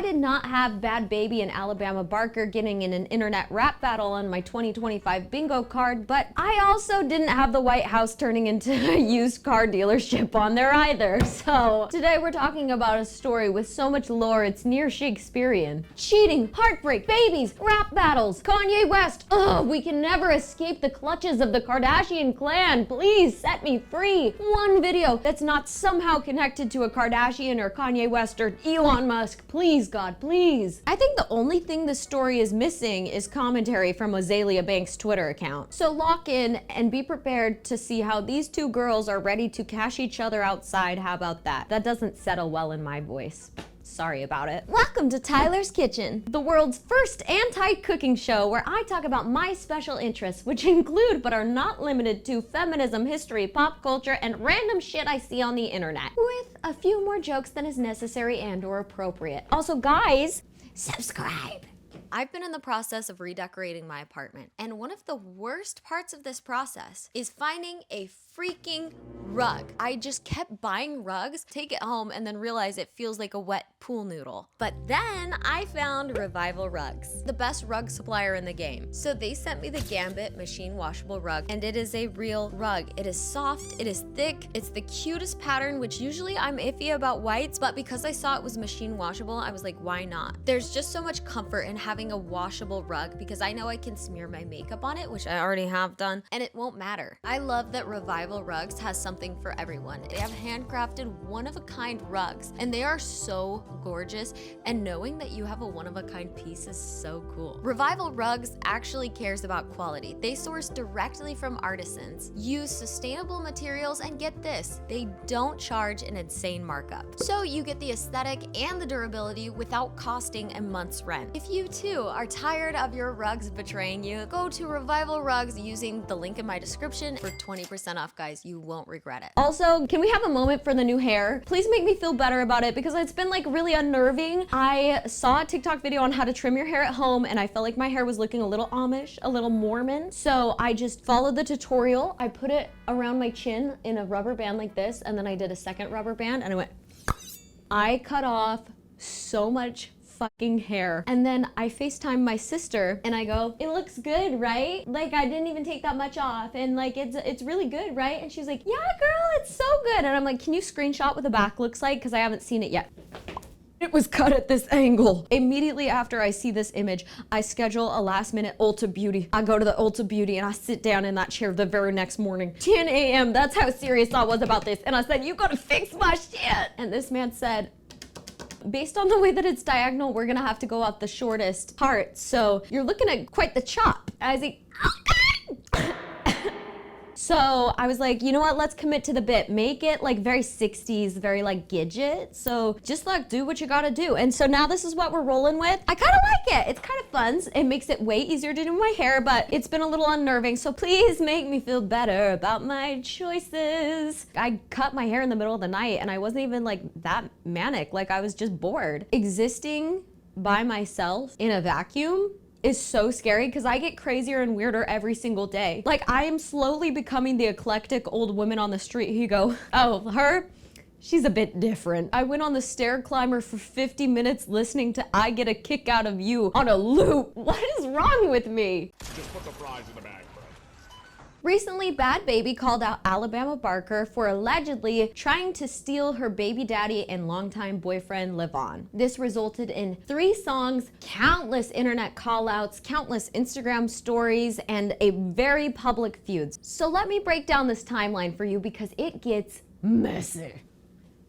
did not have Bhad Bhabie and Alabama Barker getting in an internet rap battle on my 2025 bingo card, but I also didn't have the White House turning into a used car dealership on there either. So today we're talking about a story with so much lore it's near Shakespearean. Cheating, heartbreak, babies, rap battles, Kanye West. Ugh, we can never escape the clutches of the Kardashian clan. Please set me free. One video that's not somehow connected to a Kardashian or Kanye West or Elon Musk. Please, God, please. I think the only thing this story is missing is commentary from Azalea Banks' Twitter account. So lock in and be prepared to see how these two girls are ready to cash each other outside. How about that? That doesn't settle well in my voice. Sorry about it. Welcome to Tyler's Kitchen, the world's first anti-cooking show where I talk about my special interests, which include but are not limited to feminism, history, pop culture, and random shit I see on the internet, with a few more jokes than is necessary and or appropriate. Also, guys, subscribe. I've been in the process of redecorating my apartment, and one of the worst parts of this process is finding a freaking rug. I just kept buying rugs, take it home, and then realize it feels like a wet pool noodle. But then I found Revival Rugs, the best rug supplier in the game. So they sent me the Gambit machine washable rug, and it is a real rug. It is soft, it is thick, it's the cutest pattern, which usually I'm iffy about whites, but because I saw it was machine washable, I was like, why not? There's just so much comfort in having a washable rug because I know I can smear my makeup on it, which I already have done, and it won't matter. I love that Revival Rugs has something for everyone. They have handcrafted one-of-a-kind rugs, and they are so gorgeous, and knowing that you have a one-of-a-kind piece is so cool. Revival Rugs actually cares about quality. They source directly from artisans, use sustainable materials, and get this, they don't charge an insane markup. So you get the aesthetic and the durability without costing a month's rent. If you too are tired of your rugs betraying you, go to Revival Rugs using the link in my description for 20% off, guys. You won't regret it. Also, can we have a moment for the new hair? Please make me feel better about it because it's been like really unnerving. I saw a TikTok video on how to trim your hair at home and I felt like my hair was looking a little Amish, a little Mormon. So I just followed the tutorial. I put it around my chin in a rubber band like this, and then I did a second rubber band and I went, I cut off so much fucking hair. And then I FaceTime my sister and I go, it looks good, right? Like I didn't even take that much off and like it's really good, right? And she's like, yeah girl, it's so good. And I'm like, can you screenshot what the back looks like? Because I haven't seen it yet. It was cut at this angle. Immediately after I see this image, I schedule a last minute Ulta Beauty. I go to the Ulta Beauty and I sit down in that chair the very next morning. 10 a.m. That's how serious I was about this. And I said, you gotta fix my shit. And this man said, based on the way that it's diagonal, we're gonna have to go out the shortest part. So you're looking at quite the chop. I was like, okay. So I was like, you know what, let's commit to the bit. Make it like very 60s, very like Gidget. So just like do what you gotta do. And so now this is what we're rolling with. I kind of like it. It's kind of fun. It makes it way easier to do my hair, but it's been a little unnerving. So please make me feel better about my choices. I cut my hair in the middle of the night and I wasn't even like that manic. Like I was just bored. Existing by myself in a vacuum is so scary because I get crazier and weirder every single day. Like I am slowly becoming the eclectic old woman on the street who go, oh, her? She's a bit different. I went on the stair climber for 50 minutes listening to I Get a Kick Out of You on a loop. What is wrong with me? Just put the fries in the bag, bro. Recently, Bhad Bhabie called out Alabama Barker for allegedly trying to steal her baby daddy and longtime boyfriend Levon. This resulted in 3 songs, countless internet callouts, countless Instagram stories, and a very public feud. So let me break down this timeline for you because it gets messy.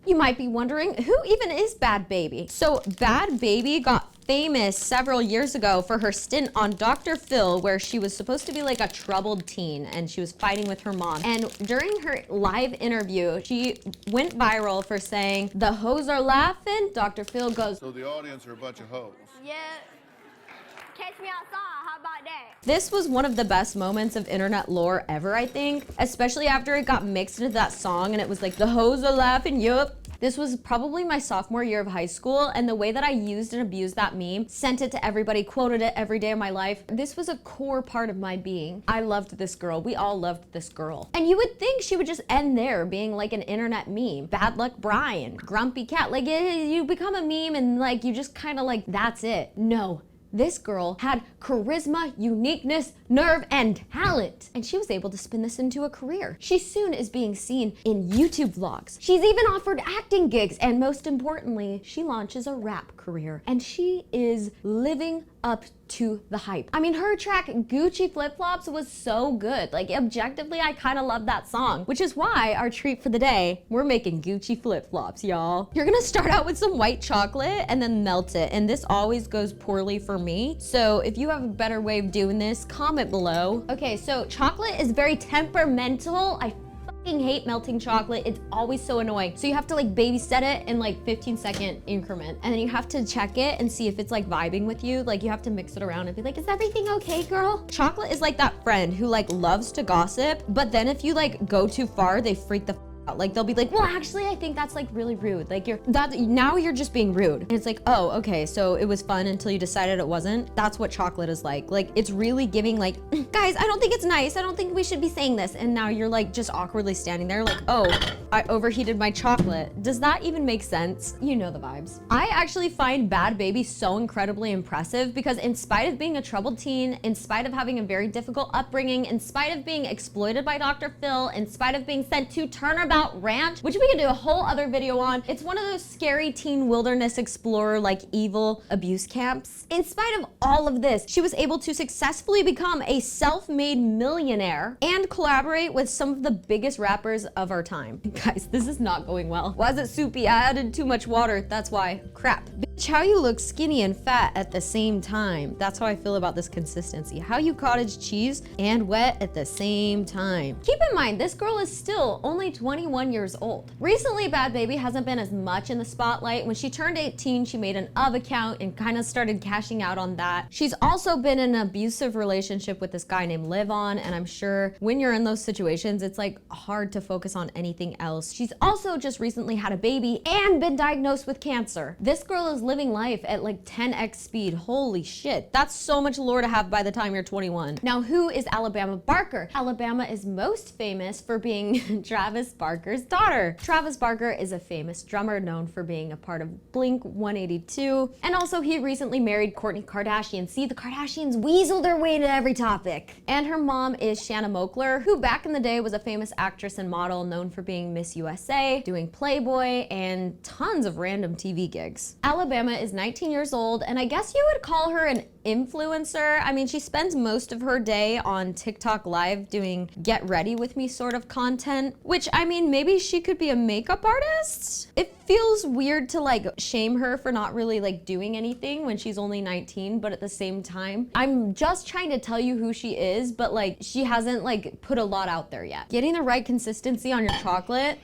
You might be wondering, who even is Bhad Bhabie? So Bhad Bhabie got famous several years ago for her stint on Dr. Phil, where she was supposed to be like a troubled teen and she was fighting with her mom. And during her live interview, she went viral for saying, the hoes are laughing. Dr. Phil goes, so the audience are a bunch of hoes. Yeah. catch me outside. How about that? This was one of the best moments of internet lore ever, I think, especially after it got mixed into that song and it was like, the hoes are laughing, yup. This was probably my sophomore year of high school, and the way that I used and abused that meme, sent it to everybody, quoted it every day of my life. This was a core part of my being. I loved this girl. We all loved this girl. And you would think she would just end there, being like an internet meme. Bad Luck Brian, Grumpy Cat, like you become a meme and like you just kind of like, that's it. No. This girl had charisma, uniqueness, nerve, and talent. And she was able to spin this into a career. She soon is being seen in YouTube vlogs. She's even offered acting gigs. And most importantly, she launches a rap career. And she is living up to the hype. I mean, her track Gucci Flip Flops was so good. Like, objectively, I kind of love that song, which is why our treat for the day, we're making Gucci Flip Flops, y'all. You're gonna start out with some white chocolate and then melt it. And this always goes poorly for me. So if you have a better way of doing this, comment below. Okay, so chocolate is very temperamental. I fucking hate melting chocolate. It's always so annoying. So you have to like babysit it in like 15-second increment. And then you have to check it and see if it's like vibing with you. Like you have to mix it around and be like, is everything okay, girl? Chocolate is like that friend who like loves to gossip, but then if you like go too far, they freak the out. Like they'll be like, well, actually, I think that's like really rude. Like now you're just being rude. And it's like, oh, okay, so it was fun until you decided it wasn't. That's what chocolate is like. Like it's really giving like, guys, I don't think it's nice. I don't think we should be saying this. And now you're like just awkwardly standing there like, oh, I overheated my chocolate. Does that even make sense? You know the vibes. I actually find Bhad Bhabie so incredibly impressive because in spite of being a troubled teen, in spite of having a very difficult upbringing, in spite of being exploited by Dr. Phil, in spite of being sent to Turnabout Ranch, which we could do a whole other video on. It's one of those scary teen wilderness explorer, like evil abuse camps. In spite of all of this, she was able to successfully become a self-made millionaire and collaborate with some of the biggest rappers of our time. Guys, this is not going well. Why is it soupy? I added too much water. That's why. Crap. Bitch, how you look skinny and fat at the same time. That's how I feel about this consistency. How you cottage cheese and wet at the same time. Keep in mind, this girl is still only 21 years old. Recently, Bhad Bhabie hasn't been as much in the spotlight. When she turned 18, she made an account and kind of started cashing out on that. She's also been in an abusive relationship with this guy named Livon, and I'm sure when you're in those situations, it's like hard to focus on anything else. She's also just recently had a baby and been diagnosed with cancer. This girl is living life at like 10x speed. Holy shit. That's so much lore to have by the time you're 21. Now, who is Alabama Barker? Alabama is most famous for being Travis Barker's daughter. Travis Barker is a famous drummer known for being a part of Blink 182. And also he recently married Kourtney Kardashian. See, the Kardashians weasel their way to every topic. And her mom is Shanna Moakler, who back in the day was a famous actress and model known for being Miss USA, doing Playboy, and tons of random TV gigs. Alabama is 19 years old, and I guess you would call her an influencer. I mean, she spends most of her day on TikTok Live doing get ready with me sort of content, which I mean, maybe she could be a makeup artist. It feels weird to like shame her for not really like doing anything when she's only 19, but at the same time, I'm just trying to tell you who she is, but like she hasn't like put a lot out there yet. Getting the right consistency on your chocolate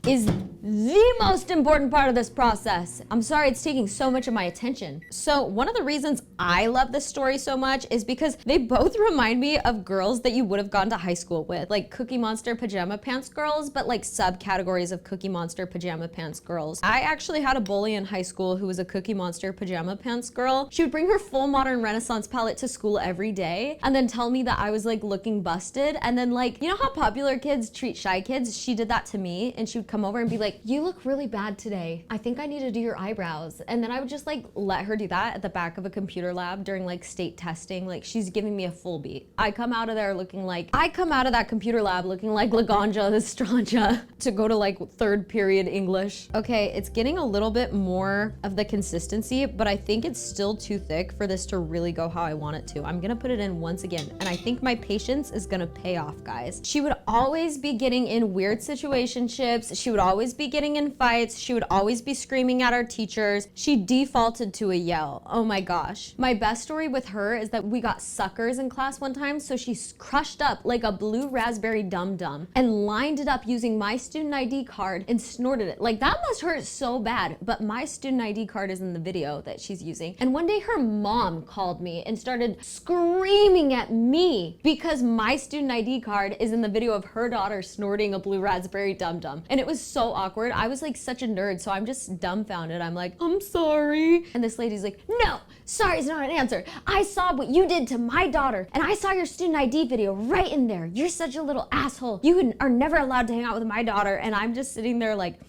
is the most important part of this process. I'm sorry it's taking so much of my attention. So one of the reasons I love this story so much is because they both remind me of girls that you would have gone to high school with, like Cookie Monster pajama pants girls, but like subcategories of Cookie Monster pajama pants girls. I actually had a bully in high school who was a Cookie Monster pajama pants girl. She would bring her full modern Renaissance palette to school every day and then tell me that I was like looking busted. And then like, you know how popular kids treat shy kids? She did that to me, and she would come over and be like, you look really bad today. I think I need to do your eyebrows. And then I would just like let her do that at the back of a computer lab during like state testing. Like she's giving me a full beat. I come out of that computer lab looking like Laganja Estranja to go to like third period English. Okay, it's getting a little bit more of the consistency, but I think it's still too thick for this to really go how I want it to. I'm gonna put it in once again, and I think my patience is gonna pay off, guys. She would always be getting in weird situationships. She would always be be getting in fights. She would always be screaming at our teachers. She defaulted to a yell. Oh my gosh. My best story with her is that we got suckers in class one time, so she crushed up like a blue raspberry dum-dum and lined it up using my student ID card and snorted it. Like, that must hurt so bad, but my student ID card is in the video that she's using. And one day her mom called me and started screaming at me because my student ID card is in the video of her daughter snorting a blue raspberry dum-dum. And it was so awkward. I was like such a nerd, so I'm just dumbfounded. I'm like, I'm sorry. And this lady's like, no, sorry is not an answer. I saw what you did to my daughter, and I saw your student ID video right in there. You're such a little asshole. You are never allowed to hang out with my daughter. And I'm just sitting there like,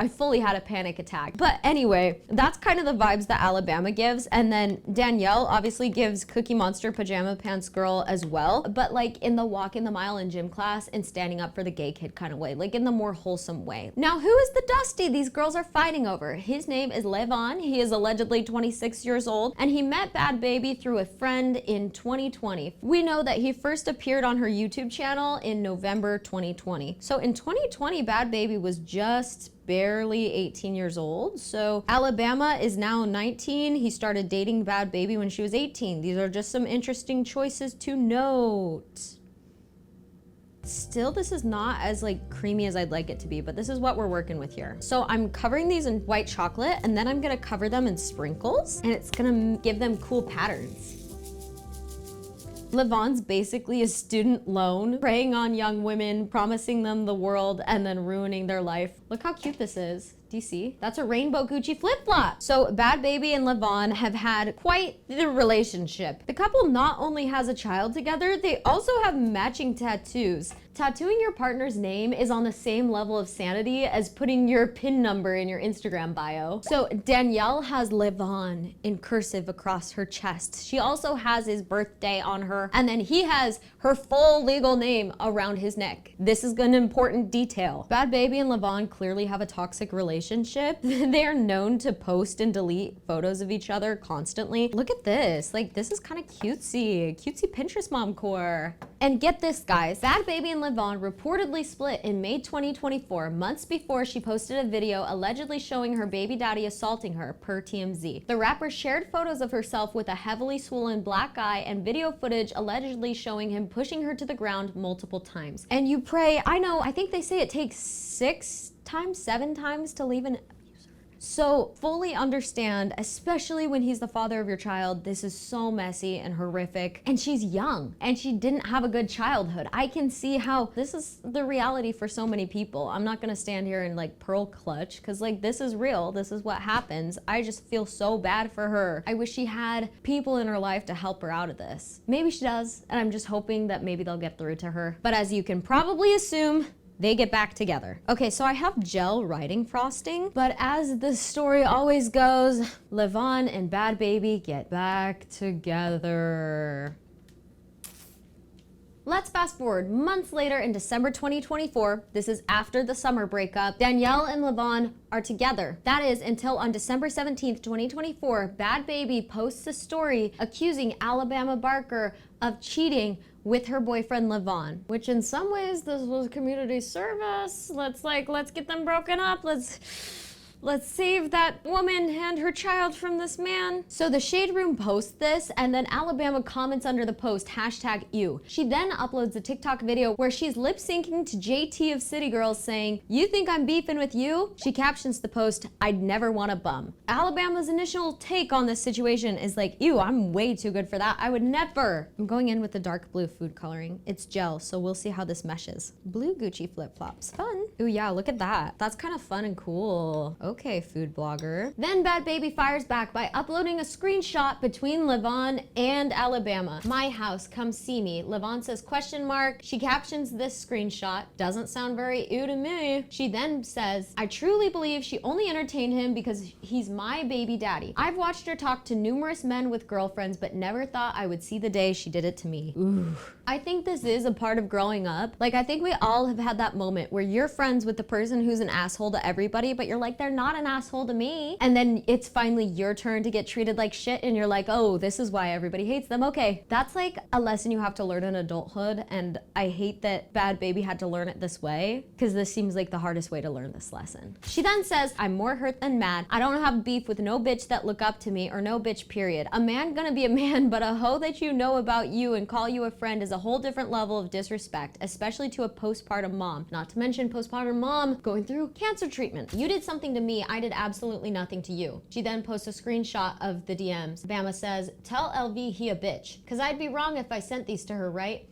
I fully had a panic attack. But anyway, that's kind of the vibes that Alabama gives. And then Danielle obviously gives Cookie Monster Pajama Pants Girl as well, but like in the walking the mile in gym class and standing up for the gay kid kind of way, like in the more wholesome way. Now, who is the Dusty these girls are fighting over? His name is Levon. He is allegedly 26 years old, and he met Bhad Bhabie through a friend in 2020. We know that he first appeared on her YouTube channel in November 2020. So in 2020, Bhad Bhabie was just barely 18 years old. So Alabama is now 19. He started dating Bhad Bhabie when she was 18. These are just some interesting choices to note. Still, this is not as like creamy as I'd like it to be, but this is what we're working with here. So I'm covering these in white chocolate, and then I'm gonna cover them in sprinkles, and it's gonna give them cool patterns. Levon's basically a student loan, preying on young women, promising them the world, and then ruining their life. Look how cute this is. Do you see? That's a rainbow Gucci flip-flop. So Bhad Bhabie and Levon have had quite the relationship. The couple not only has a child together, they also have matching tattoos. Tattooing your partner's name is on the same level of sanity as putting your PIN number in your Instagram bio. So Danielle has Levon in cursive across her chest. She also has his birthday on her, and then he has her full legal name around his neck. This is an important detail. Bhad Bhabie and Levon clearly have a toxic relationship. They are known to post and delete photos of each other constantly. Look at this. Like, this is kind of cutesy. Cutesy Pinterest mom core. And get this, guys. Bhad Bhabie and Levon reportedly split in May 2024, months before she posted a video allegedly showing her baby daddy assaulting her, per TMZ. The rapper shared photos of herself with a heavily swollen black eye and video footage allegedly showing him pushing her to the ground multiple times. And you pray, I think they say it takes 7 times to leave an abuser. So fully understand, especially when he's the father of your child, this is so messy and horrific. And she's young and she didn't have a good childhood. I can see how this is the reality for so many people. I'm not gonna stand here and like pearl clutch, because like this is real, this is what happens. I just feel so bad for her. I wish she had people in her life to help her out of this. Maybe she does, and I'm just hoping that maybe they'll get through to her. But as you can probably assume, they get back together. Okay, so I have gel writing frosting, but as the story always goes, Levon and Bhad Bhabie get back together. Let's fast forward months later in December 2024. This is after the summer breakup. Danielle and Levon are together. That is until on December 17th, 2024, Bhad Bhabie posts a story accusing Alabama Barker of cheating with her boyfriend Levon, which in some ways this was community service. Let's get them broken up. Let's save that woman and her child from this man. So the Shade Room posts this, and then Alabama comments under the post, #ew. She then uploads a TikTok video where she's lip syncing to JT of City Girls saying, "You think I'm beefing with you?" She captions the post, "I'd never want a bum." Alabama's initial take on this situation is like, ew, I'm way too good for that. I would never. I'm going in with the dark blue food coloring. It's gel, so we'll see how this meshes. Blue Gucci flip-flops, fun. Ooh yeah, look at that. That's kind of fun and cool. Okay, food blogger. Then Bhad Bhabie fires back by uploading a screenshot between Levon and Alabama. "My house, come see me." Levon says question mark. She captions this screenshot. Doesn't sound very ew to me. She then says, "I truly believe she only entertained him because he's my baby daddy. I've watched her talk to numerous men with girlfriends, but never thought I would see the day she did it to me." Ooh. I think this is a part of growing up. Like, I think we all have had that moment where you're friends with the person who's an asshole to everybody, but you're like, they're not an asshole to me. And then it's finally your turn to get treated like shit, and you're like, oh, this is why everybody hates them. Okay, that's like a lesson you have to learn in adulthood, and I hate that Bhad Bhabie had to learn it this way, because this seems like the hardest way to learn this lesson. She then says, I'm more hurt than mad. I don't have beef with no bitch that look up to me, or no bitch period. A man gonna be a man, but a hoe that you know about you and call you a friend is a whole different level of disrespect, especially to a postpartum mom. Not to mention postpartum mom going through cancer treatment. You did something to me, I did absolutely nothing to you. She then posts a screenshot of the DMs. Bama says, tell LV he a bitch, cause I'd be wrong if I sent these to her, right?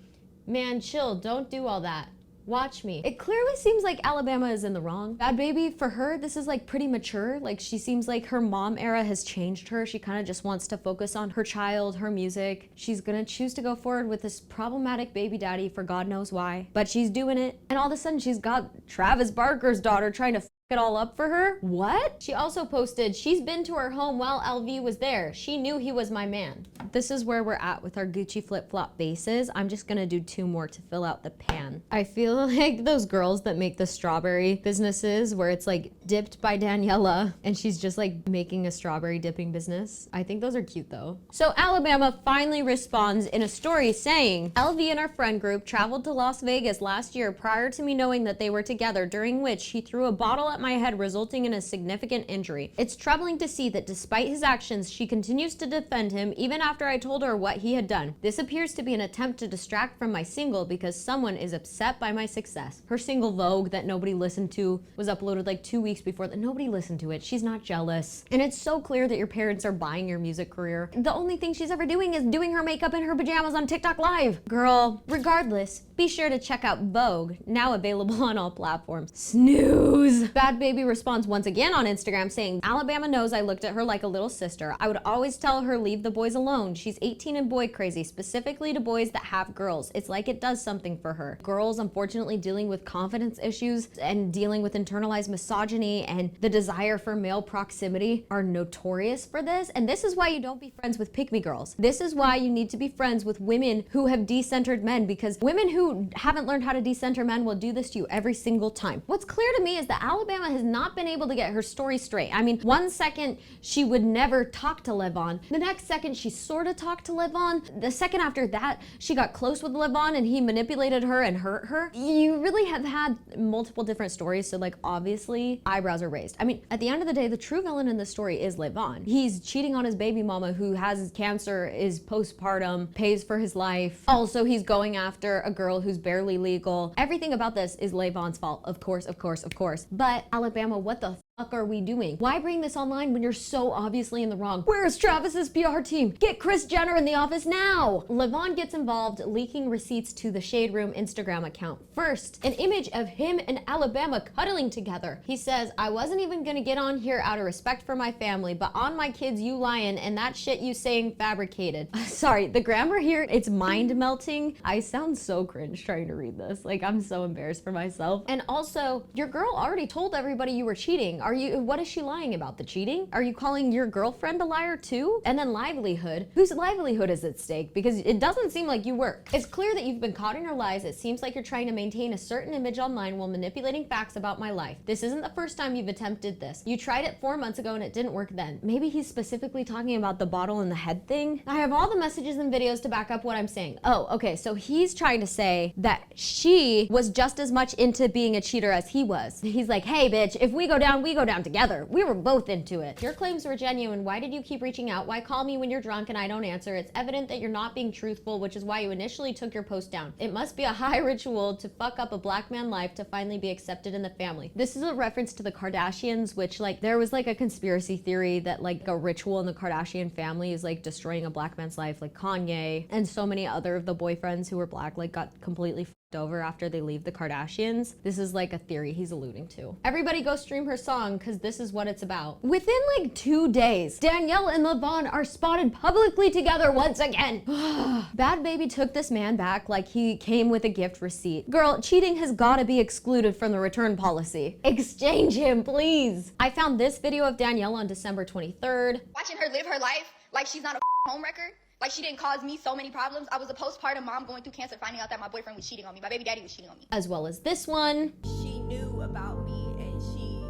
Man, chill, don't do all that. Watch me. It clearly seems like Alabama is in the wrong. Bhad Bhabie, for her, this is like pretty mature. Like, she seems like her mom era has changed her. She kind of just wants to focus on her child, her music. She's gonna choose to go forward with this problematic baby daddy for God knows why. But she's doing it. And all of a sudden she's got Travis Barker's daughter trying to it all up for her? What? She also posted, she's been to her home while LV was there. She knew he was my man. This is where we're at with our Gucci flip-flop bases. I'm just gonna do 2 more to fill out the pan. I feel like those girls that make the strawberry businesses where it's like dipped by Daniela and she's just like making a strawberry dipping business. I think those are cute though. So Alabama finally responds in a story saying, LV and our friend group traveled to Las Vegas last year prior to me knowing that they were together, during which he threw a bottle at my head, resulting in a significant injury. It's troubling to see that despite his actions, she continues to defend him even after I told her what he had done. This appears to be an attempt to distract from my single because someone is upset by my success. Her single Vogue that nobody listened to was uploaded like 2 weeks before that. Nobody listened to it. She's not jealous. And it's so clear that your parents are buying your music career. The only thing she's ever doing is doing her makeup in her pajamas on TikTok Live. Girl, regardless, be sure to check out Vogue, now available on all platforms. Snooze. Bhad Bhabie responds once again on Instagram saying, Alabama knows I looked at her like a little sister. I would always tell her leave the boys alone. She's 18 and boy crazy, specifically to boys that have girls. It's like it does something for her. Girls, unfortunately, dealing with confidence issues and dealing with internalized misogyny and the desire for male proximity are notorious for this. And this is why you don't be friends with pick-me girls. This is why you need to be friends with women who have decentered men, because women who haven't learned how to decenter men will do this to you every single time. What's clear to me is that Alabama has not been able to get her story straight. I mean, one second she would never talk to Levon. The next second she sort of talked to Levon. The second after that, she got close with Levon and he manipulated her and hurt her. You really have had multiple different stories, so like obviously eyebrows are raised. I mean, at the end of the day, the true villain in the story is Levon. He's cheating on his baby mama who has cancer, is postpartum, pays for his life. Also, he's going after a girl who's barely legal. Everything about this is Levon's fault, of course, of course, of course. But Alabama, what the fuck are we doing? Why bring this online when you're so obviously in the wrong? Where's Travis's PR team? Get Kris Jenner in the office now! Levon gets involved, leaking receipts to the Shade Room Instagram account. First, an image of him and Alabama cuddling together. He says, I wasn't even gonna get on here out of respect for my family, but on my kids you lying, and that shit you saying fabricated. Sorry, the grammar here, it's mind melting. I sound so cringe trying to read this. Like, I'm so embarrassed for myself. And also, your girl already told everybody you were cheating. What is she lying about? The cheating? Are you calling your girlfriend a liar too? And then livelihood. Whose livelihood is at stake? Because it doesn't seem like you work. It's clear that you've been caught in your lies. It seems like you're trying to maintain a certain image online while manipulating facts about my life. This isn't the first time you've attempted this. You tried it 4 months ago and it didn't work then. Maybe he's specifically talking about the bottle in the head thing. I have all the messages and videos to back up what I'm saying. Oh, okay, so he's trying to say that she was just as much into being a cheater as he was. He's like, hey bitch, if we go down, we go down together. We were both into it. Your claims were genuine. Why did you keep reaching out? Why call me when you're drunk and I don't answer? It's evident that you're not being truthful, which is why you initially took your post down. It must be a high ritual to fuck up a black man life to finally be accepted in the family. This is a reference to the Kardashians, which like there was like a conspiracy theory that like a ritual in the Kardashian family is like destroying a black man's life, like Kanye and so many other of the boyfriends who were black like got completely over after they leave the Kardashians. This is like a theory he's alluding to. Everybody go stream her song because this is what it's about. Within like 2 days, Danielle and Levon are spotted publicly together once again. Bhad Bhabie took this man back like he came with a gift receipt. Girl, cheating has gotta be excluded from the return policy. Exchange him, please. I found this video of Danielle on December 23rd. Watching her live her life like she's not a homewrecker. Like, she didn't cause me so many problems. I was a postpartum mom going through cancer, finding out that my boyfriend was cheating on me. My baby daddy was cheating on me. As well as this one. She knew about me and she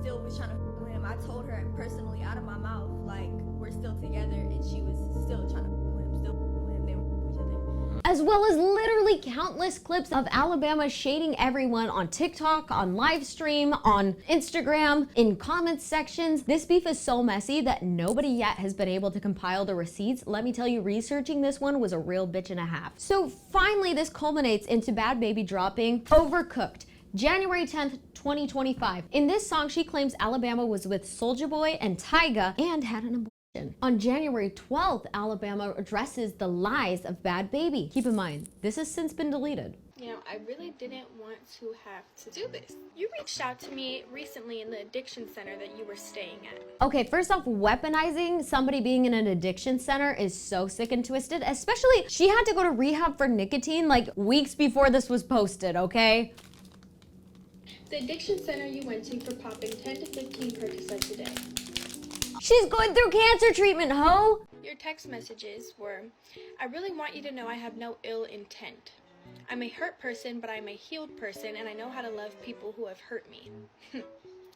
still was trying to f with him. I told her personally out of my mouth, like, we're still together, and she was still trying to f with him, still f with him. They were f with each other. As well as literally countless clips of Alabama shading everyone on TikTok, on live stream, on Instagram, in comments sections. This beef is so messy that nobody yet has been able to compile the receipts. Let me tell you, researching this one was a real bitch and a half. So finally, this culminates into Bhad Bhabie dropping Overcooked, January 10th, 2025. In this song, she claims Alabama was with Soulja Boy and Tyga and had an abortion. On January 12th, Alabama addresses the lies of Bhad Bhabie. Keep in mind, this has since been deleted. You know, I really didn't want to have to do this. You reached out to me recently in the addiction center that you were staying at. Okay, first off, weaponizing somebody being in an addiction center is so sick and twisted, especially she had to go to rehab for nicotine like weeks before this was posted, okay? The addiction center you went to for popping 10 to 15 Percocets a day. She's going through cancer treatment, ho! Your text messages were, I really want you to know I have no ill intent. I'm a hurt person, but I'm a healed person, and I know how to love people who have hurt me.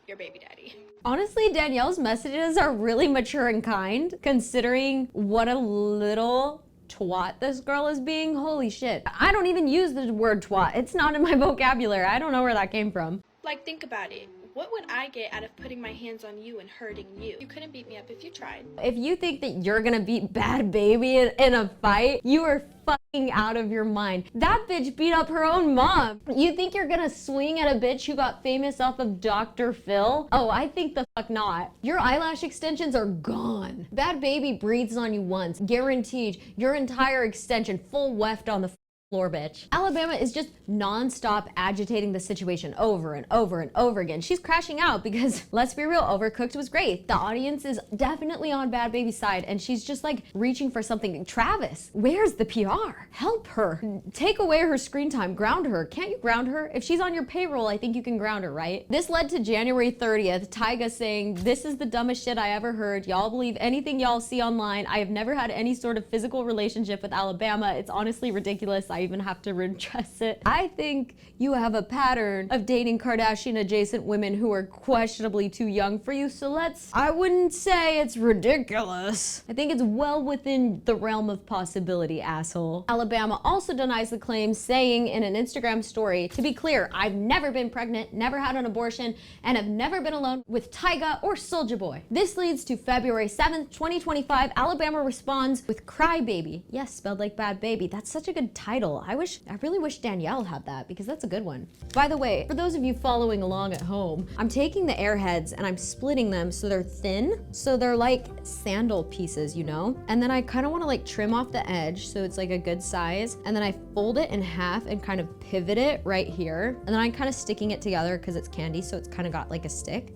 Your baby daddy. Honestly, Danielle's messages are really mature and kind, considering what a little twat this girl is being. Holy shit. I don't even use the word twat. It's not in my vocabulary. I don't know where that came from. Like, think about it. What would I get out of putting my hands on you and hurting you? You couldn't beat me up if you tried. If you think that you're gonna beat Bhad Bhabie in a fight, you are fucking out of your mind. That bitch beat up her own mom. You think you're gonna swing at a bitch who got famous off of Dr. Phil? Oh, I think the fuck not. Your eyelash extensions are gone. Bhad Bhabie breathes on you once, guaranteed. Your entire extension full weft on the floor, bitch. Alabama is just non-stop agitating the situation over and over and over again. She's crashing out because, let's be real, Overcooked was great. The audience is definitely on Bhad Bhabie's side, and she's just like reaching for something. Travis, where's the PR? Help her. Take away her screen time. Ground her. Can't you ground her? If she's on your payroll, I think you can ground her, right? This led to January 30th, Tyga saying, this is the dumbest shit I ever heard. Y'all believe anything y'all see online. I have never had any sort of physical relationship with Alabama. It's honestly ridiculous. I even have to redress it. I think you have a pattern of dating Kardashian adjacent women who are questionably too young for you, so I wouldn't say it's ridiculous. I think it's well within the realm of possibility, asshole. Alabama also denies the claim, saying in an Instagram story, to be clear, I've never been pregnant, never had an abortion, and have never been alone with Tyga or Soulja Boy. This leads to February 7th, 2025. Alabama responds with Cry Baby. Yes, spelled like Bhad Bhabie. That's such a good title. I really wish Danielle had that because that's a good one. By the way, for those of you following along at home, I'm taking the airheads and I'm splitting them so they're thin. So they're like sandal pieces, you know? And then I kind of want to like trim off the edge so it's like a good size. And then I fold it in half and kind of pivot it right here. And then I'm kind of sticking it together because it's candy, so it's kind of got like a stick.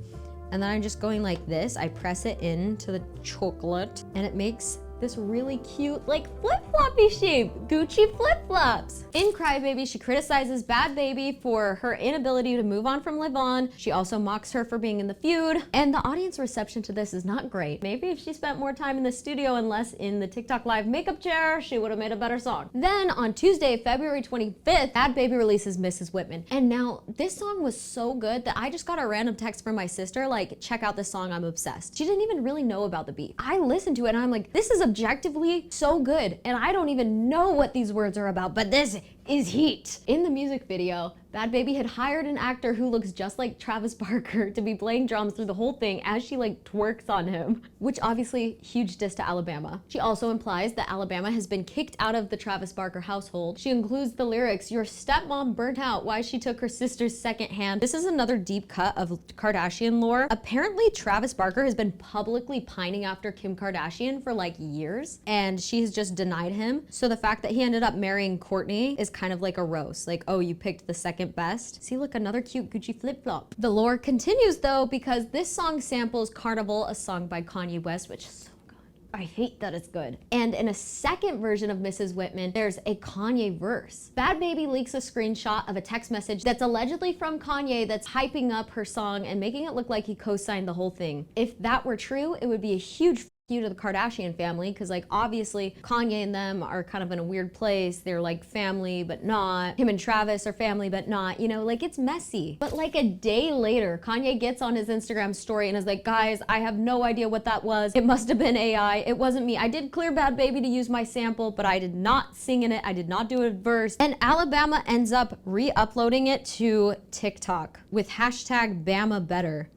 And then I'm just going like this. I press it into the chocolate and it makes this really cute, like flip-floppy shape, Gucci flip-flops. In Cry Baby, she criticizes Bhad Bhabie for her inability to move on from Live On. She also mocks her for being in the Feud, and the audience reception to this is not great. Maybe if she spent more time in the studio and less in the TikTok live makeup chair, she would have made a better song. Then on Tuesday, February 25th, Bhad Bhabie releases Mrs. Whitman. And now this song was so good that I just got a random text from my sister, like, check out this song, I'm obsessed. She didn't even really know about the beat. I listened to it and I'm like, this is objectively so good, and I don't even know what these words are about, but this is heat. In the music video, Bhad Bhabie had hired an actor who looks just like Travis Barker to be playing drums through the whole thing as she like twerks on him, which obviously huge diss to Alabama. She also implies that Alabama has been kicked out of the Travis Barker household. She includes the lyrics, your stepmom burnt out why she took her sister's second hand. This is another deep cut of Kardashian lore. Apparently Travis Barker has been publicly pining after Kim Kardashian for like years, and she has just denied him. So the fact that he ended up marrying Kourtney is kind of like a roast, like, oh, you picked the second best. See, look, another cute Gucci flip-flop. The lore continues though, because this song samples Carnival, a song by Kanye West, which is so good. I hate that it's good. And in a second version of Mrs. Whitman, there's a Kanye verse. Bhad Bhabie leaks a screenshot of a text message that's allegedly from Kanye that's hyping up her song and making it look like he co-signed the whole thing. If that were true, it would be a huge you to the Kardashian family, because like obviously Kanye and them are kind of in a weird place. They're like family but not. Him and Travis are family but not, you know, like it's messy. But like a day later, Kanye gets on his Instagram story and is like, guys, I have no idea what that was. It must have been AI. It wasn't me. I did clear Bhad Bhabie to use my sample, but I did not sing in it. I did not do a verse. And Alabama ends up re-uploading it to TikTok with hashtag Bama Better.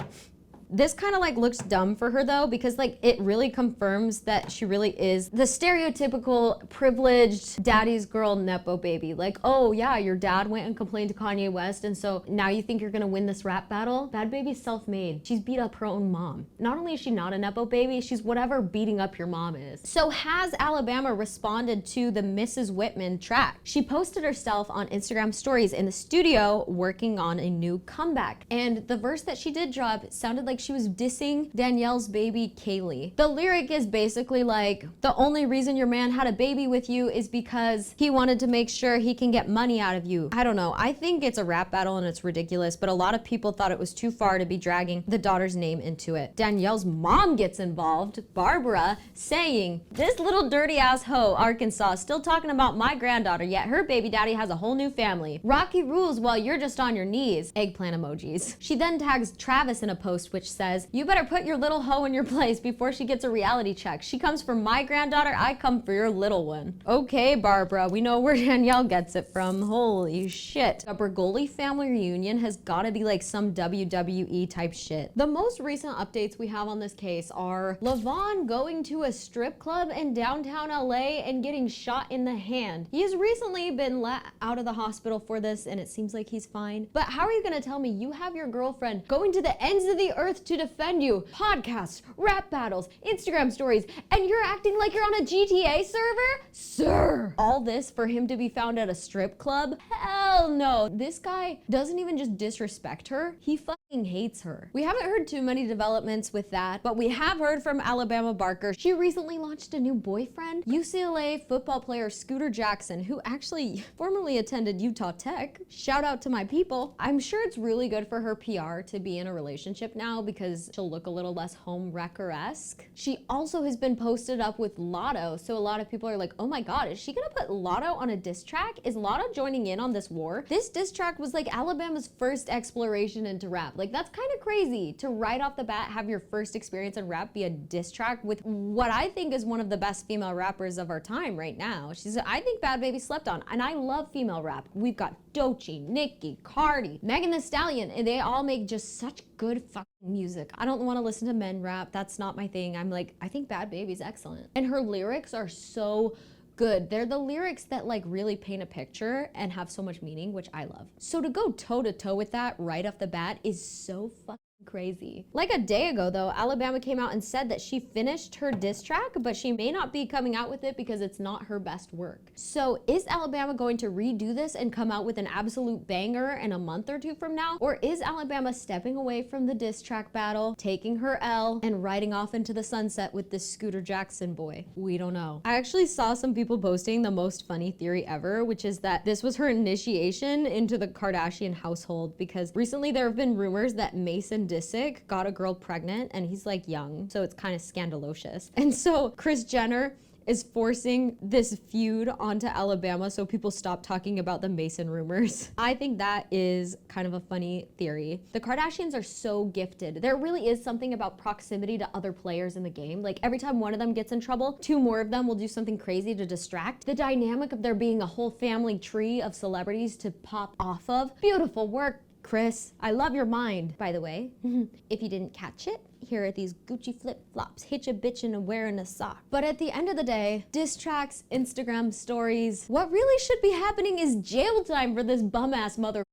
This kind of like looks dumb for her though, because like it really confirms that she really is the stereotypical privileged daddy's girl nepo baby. Like, oh yeah, your dad went and complained to Kanye West, and so now you think you're gonna win this rap battle? Bhad Bhabie's self-made. She's beat up her own mom. Not only is she not a nepo baby, she's whatever beating up your mom is. So has Alabama responded to the Mrs. Whitman track? She posted herself on Instagram stories in the studio working on a new comeback. And the verse that she did drop sounded like she was dissing Danielle's baby, Kaylee. The lyric is basically like, the only reason your man had a baby with you is because he wanted to make sure he can get money out of you. I don't know. I think it's a rap battle and it's ridiculous, but a lot of people thought it was too far to be dragging the daughter's name into it. Danielle's mom gets involved, Barbara, saying, this little dirty ass hoe, Arkansas, still talking about my granddaughter, yet her baby daddy has a whole new family. Rocky rules while you're just on your knees. Eggplant emojis. She then tags Travis in a post which says, you better put your little hoe in your place before she gets a reality check. She comes for my granddaughter, I come for your little one. Okay, Barbara, we know where Danielle gets it from. Holy shit. A Bergoli family reunion has gotta be like some WWE type shit. The most recent updates we have on this case are Levon going to a strip club in downtown LA and getting shot in the hand. He has recently been let out of the hospital for this and it seems like he's fine. But how are you gonna tell me you have your girlfriend going to the ends of the earth to defend you, podcasts, rap battles, Instagram stories, and you're acting like you're on a GTA server? Sir! All this for him to be found at a strip club? Hell no. This guy doesn't even just disrespect her, he fucking hates her. We haven't heard too many developments with that, but we have heard from Alabama Barker. She recently launched a new boyfriend, UCLA football player Scooter Jackson, who actually formerly attended Utah Tech. Shout out to my people. I'm sure it's really good for her PR to be in a relationship now because she'll look a little less home wrecker-esque. She also has been posted up with Lotto, so a lot of people are like, oh my god, is she gonna put Lotto on a diss track? Is Lotto joining in on this war? This diss track was like Alabama's first exploration into rap. Like that's kind of crazy to right off the bat have your first experience in rap be a diss track with what I think is one of the best female rappers of our time right now. I think Bhad Bhabie slept on, and I love female rap. We've got Doechii, Nicki, Cardi, Megan Thee Stallion, and they all make just such good fucking music. I don't want to listen to men rap. That's not my thing. I'm like, I think Bhad Bhabie's excellent. And her lyrics are so good. They're the lyrics that like really paint a picture and have so much meaning, which I love. So to go toe to toe with that right off the bat is so fucking crazy. Like a day ago though, Alabama came out and said that she finished her diss track, but she may not be coming out with it because it's not her best work. So is Alabama going to redo this and come out with an absolute banger in a month or two from now? Or is Alabama stepping away from the diss track battle, taking her L, and riding off into the sunset with this Scooter Jackson boy? We don't know. I actually saw some people posting the most funny theory ever, which is that this was her initiation into the Kardashian household, because recently there have been rumors that Mason Disick got a girl pregnant and he's like young, so it's kind of scandalocious. And so Kris Jenner is forcing this feud onto Alabama so people stop talking about the Mason rumors. I think that is kind of a funny theory. The Kardashians are so gifted. There really is something about proximity to other players in the game. Like every time one of them gets in trouble, two more of them will do something crazy to distract. The dynamic of there being a whole family tree of celebrities to pop off of. Beautiful work, Kris. I love your mind, by the way. If you didn't catch it, here are these Gucci flip-flops. Hitch a bitch into wearing a sock. But at the end of the day, diss tracks, Instagram stories, what really should be happening is jail time for this bum-ass mother.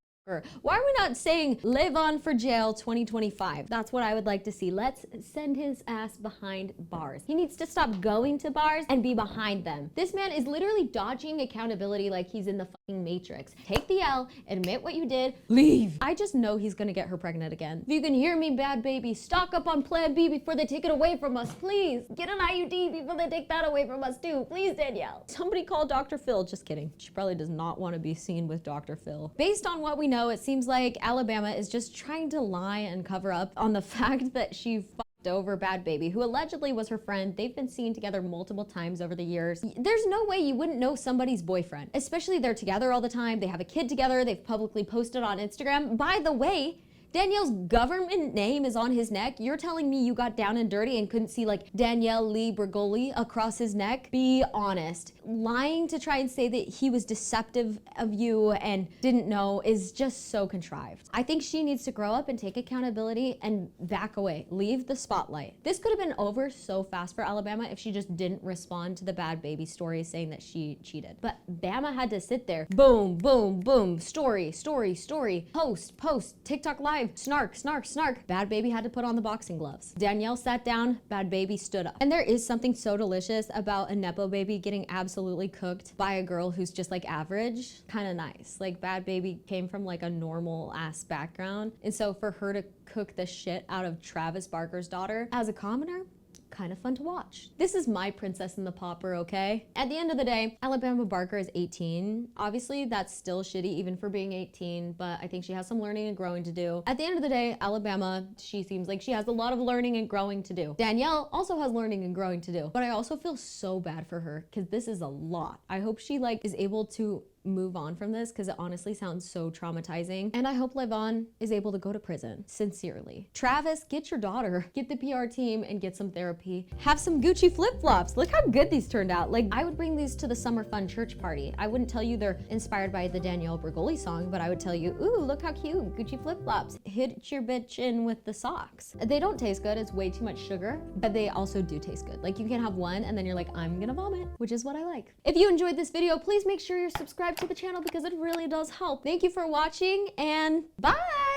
Why are we not saying live on for jail 2025? That's what I would like to see. Let's send his ass behind bars. He needs to stop going to bars and be behind them. This man is literally dodging accountability like he's in the fucking Matrix. Take the L, admit what you did, leave. I just know he's gonna get her pregnant again. If you can hear me, Bhad Bhabie, stock up on Plan B before they take it away from us, please. Get an IUD before they take that away from us too. Please, Danielle. Somebody call Dr. Phil. Just kidding. She probably does not want to be seen with Dr. Phil. Based on what we know, it seems like Alabama is just trying to lie and cover up on the fact that she over Bhad Bhabie, who allegedly was her friend. They've been seen together multiple times over the years. There's no way you wouldn't know somebody's boyfriend, especially they're together all the time. They have a kid together. They've publicly posted on Instagram. By the way, Danielle's government name is on his neck. You're telling me you got down and dirty and couldn't see like Danielle Lee Bergoli across his neck? Be honest. Lying to try and say that he was deceptive of you and didn't know is just so contrived. I think she needs to grow up and take accountability and back away. Leave the spotlight. This could have been over so fast for Alabama if she just didn't respond to the Bhad Bhabie story saying that she cheated. But Bama had to sit there. Boom, boom, boom. Story, story, story. Post, post. TikTok live. Snark, snark, snark. Bhad Bhabie had to put on the boxing gloves. Danielle sat down, Bhad Bhabie stood up. And there is something so delicious about a Nepo baby getting absolutely cooked by a girl who's just like average. Kind of nice. Like Bhad Bhabie came from like a normal ass background. And so for her to cook the shit out of Travis Barker's daughter as a commoner, kind of fun to watch. This is my Princess and the Pauper, okay? At the end of the day, Alabama Barker is 18. Obviously, that's still shitty even for being 18, but I think she has some learning and growing to do. At the end of the day, Alabama, she seems like she has a lot of learning and growing to do. Danielle also has learning and growing to do, but I also feel so bad for her because this is a lot. I hope she like is able to move on from this because it honestly sounds so traumatizing. And I hope Levon is able to go to prison, sincerely. Travis, get your daughter, get the PR team and get some therapy. Have some Gucci flip-flops. Look how good these turned out. Like I would bring these to the summer fun church party. I wouldn't tell you they're inspired by the Danielle Bergoli song, but I would tell you, ooh, look how cute, Gucci flip-flops. Hit your bitch in with the socks. They don't taste good, it's way too much sugar, but they also do taste good. Like you can have one and then you're like, I'm gonna vomit, which is what I like. If you enjoyed this video, please make sure you're subscribed to the channel because it really does help. Thank you for watching and bye!